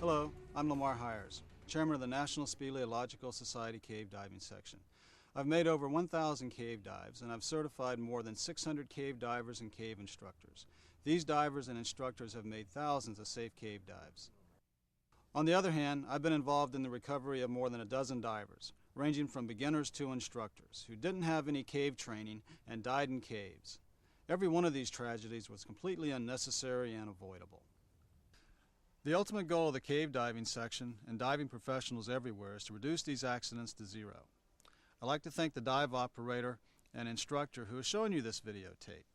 Hello, I'm Lamar Hires, Chairman of the National Speleological Society Cave Diving Section. I've made over 1,000 cave dives, and I've certified more than 600 cave divers and cave instructors. These divers and instructors have made thousands of safe cave dives. On the other hand, I've been involved in the recovery of more than a dozen divers, ranging from beginners to instructors, who didn't have any cave training and died in caves. Every one of these tragedies was completely unnecessary and avoidable. The ultimate goal of the cave diving section and diving professionals everywhere is to reduce these accidents to zero. I'd like to thank the dive operator and instructor who is showing you this videotape,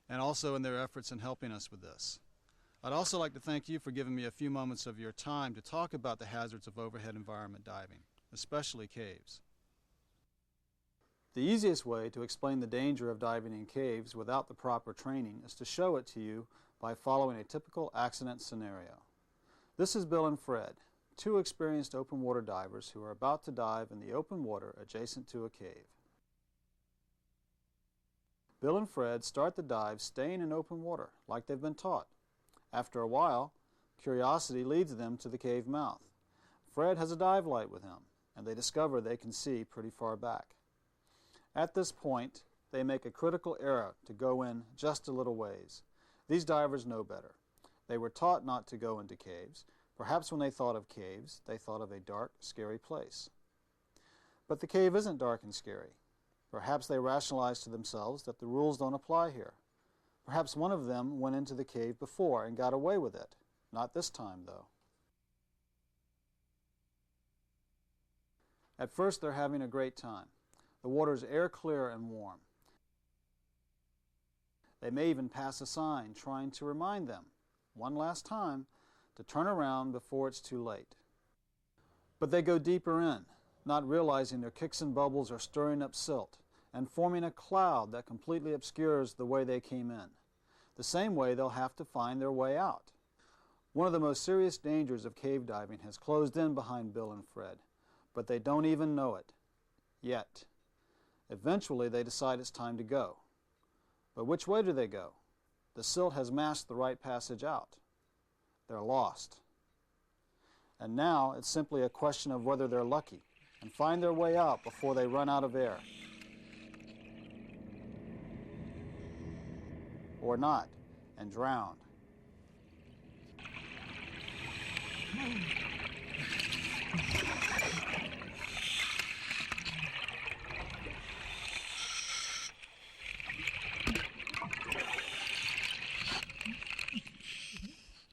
and also in their efforts in helping us with this. I'd also like to thank you for giving me a few moments of your time to talk about the hazards of overhead environment diving, especially caves. The easiest way to explain the danger of diving in caves without the proper training is to show it to you by following a typical accident scenario. This is Bill and Fred, two experienced open water divers who are about to dive in the open water adjacent to a cave. Bill and Fred start the dive staying in open water like they've been taught. After a while, curiosity leads them to the cave mouth. Fred has a dive light with him, and they discover they can see pretty far back. At this point, they make a critical error to go in just a little ways. These divers know better. They were taught not to go into caves. Perhaps when they thought of caves, they thought of a dark, scary place. But the cave isn't dark and scary. Perhaps they rationalized to themselves that the rules don't apply here. Perhaps one of them went into the cave before and got away with it. Not this time, though. At first, they're having a great time. The water's air clear and warm. They may even pass a sign trying to remind them, one last time, to turn around before it's too late. But they go deeper in, not realizing their kicks and bubbles are stirring up silt and forming a cloud that completely obscures the way they came in. The same way they'll have to find their way out. One of the most serious dangers of cave diving has closed in behind Bill and Fred, but they don't even know it. Yet. Eventually they decide it's time to go. But which way do they go? The silt has masked the right passage out. They're lost. And now it's simply a question of whether they're lucky and find their way out before they run out of air. Or not, and drown.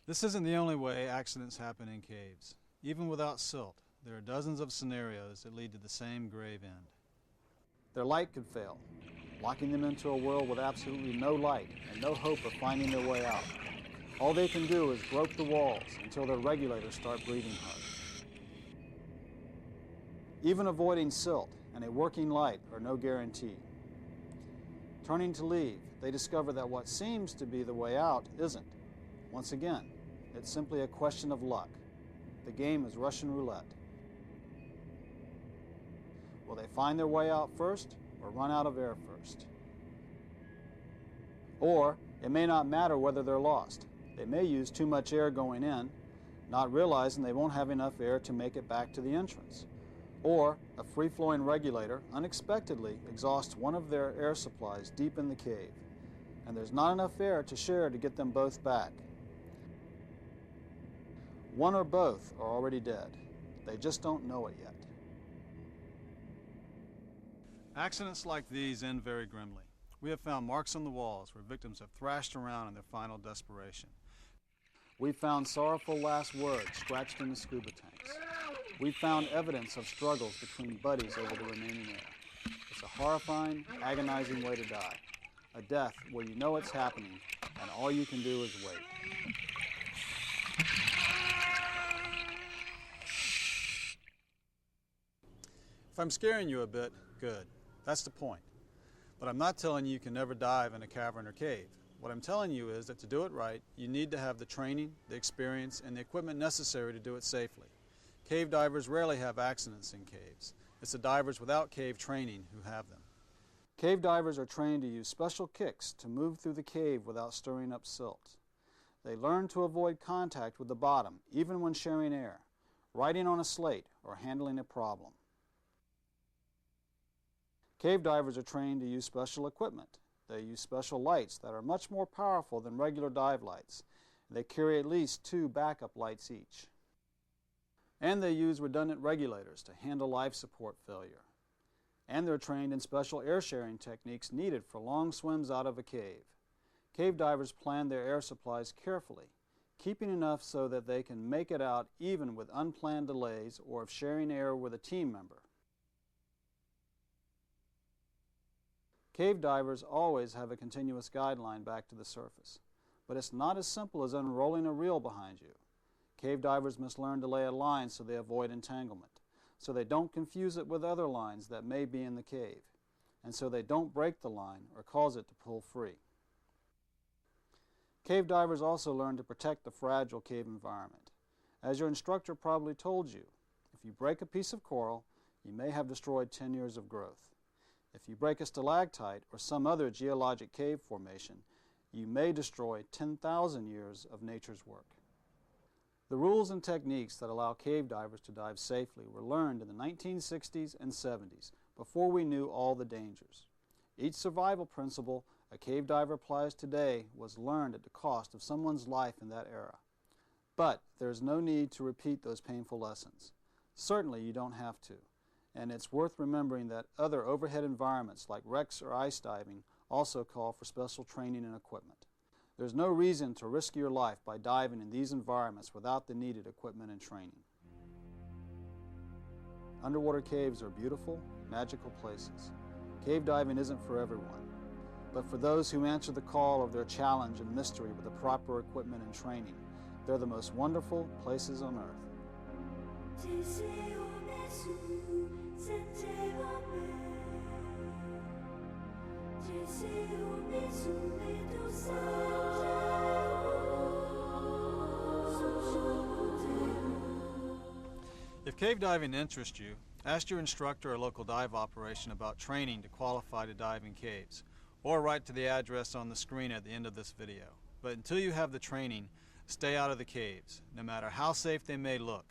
This isn't the only way accidents happen in caves. Even without silt, there are dozens of scenarios that lead to the same grave end. Their light could fail, locking them into a world with absolutely no light and no hope of finding their way out. All they can do is grope the walls until their regulators start breathing hard. Even avoiding silt and a working light are no guarantee. Turning to leave, they discover that what seems to be the way out isn't. Once again, it's simply a question of luck. The game is Russian roulette. Will they find their way out first or run out of air first? Or it may not matter whether they're lost. They may use too much air going in, not realizing they won't have enough air to make it back to the entrance. Or a free-flowing regulator unexpectedly exhausts one of their air supplies deep in the cave, and there's not enough air to share to get them both back. One or both are already dead. They just don't know it yet. Accidents like these end very grimly. We have found marks on the walls where victims have thrashed around in their final desperation. We've found sorrowful last words scratched in the scuba tanks. We've found evidence of struggles between buddies over the remaining air. It's a horrifying, agonizing way to die. A death where you know it's happening and all you can do is wait. If I'm scaring you a bit, good. That's the point. But I'm not telling you can never dive in a cavern or cave. What I'm telling you is that to do it right, you need to have the training, the experience, and the equipment necessary to do it safely. Cave divers rarely have accidents in caves. It's the divers without cave training who have them. Cave divers are trained to use special kicks to move through the cave without stirring up silt. They learn to avoid contact with the bottom, even when sharing air, writing on a slate, or handling a problem. Cave divers are trained to use special equipment. They use special lights that are much more powerful than regular dive lights. They carry at least 2 backup lights each. And they use redundant regulators to handle life support failure. And they're trained in special air sharing techniques needed for long swims out of a cave. Cave divers plan their air supplies carefully, keeping enough so that they can make it out even with unplanned delays or if sharing air with a team member. Cave divers always have a continuous guideline back to the surface, but it's not as simple as unrolling a reel behind you. Cave divers must learn to lay a line so they avoid entanglement, so they don't confuse it with other lines that may be in the cave, and so they don't break the line or cause it to pull free. Cave divers also learn to protect the fragile cave environment. As your instructor probably told you, if you break a piece of coral, you may have destroyed 10 years of growth. If you break a stalactite or some other geologic cave formation, you may destroy 10,000 years of nature's work. The rules and techniques that allow cave divers to dive safely were learned in the 1960s and 70s, before we knew all the dangers. Each survival principle a cave diver applies today was learned at the cost of someone's life in that era. But there is no need to repeat those painful lessons. Certainly you don't have to. And it's worth remembering that other overhead environments like wrecks or ice diving also call for special training and equipment. There's no reason to risk your life by diving in these environments without the needed equipment and training. Underwater caves are beautiful, magical places. Cave diving isn't for everyone, but for those who answer the call of their challenge and mystery with the proper equipment and training, they're the most wonderful places on earth. If cave diving interests you, ask your instructor or local dive operation about training to qualify to dive in caves, or write to the address on the screen at the end of this video. But until you have the training, stay out of the caves, no matter how safe they may look.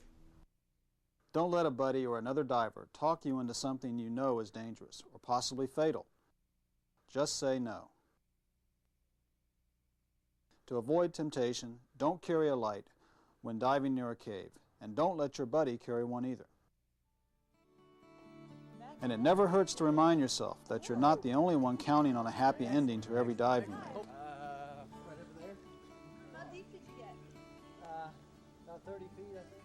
Don't let a buddy or another diver talk you into something you know is dangerous or possibly fatal. Just say no. To avoid temptation, don't carry a light when diving near a cave, and don't let your buddy carry one either. And it never hurts to remind yourself that you're not the only one counting on a happy ending to every dive you make. Right over there. How deep did you get? About 30 feet, I think.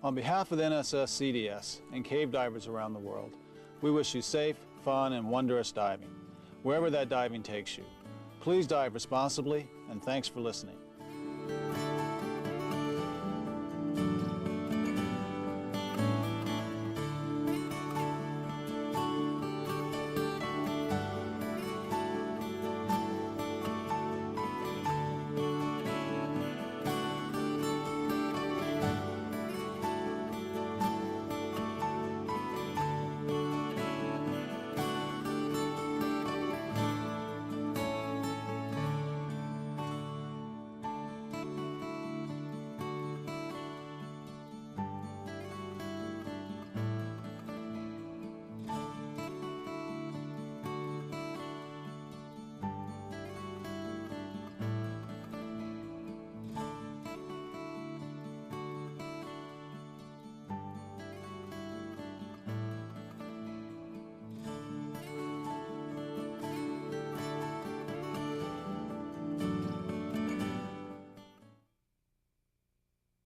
On behalf of NSS CDS and cave divers around the world, we wish you safe, fun, and wondrous diving, wherever that diving takes you. Please dive responsibly, and thanks for listening.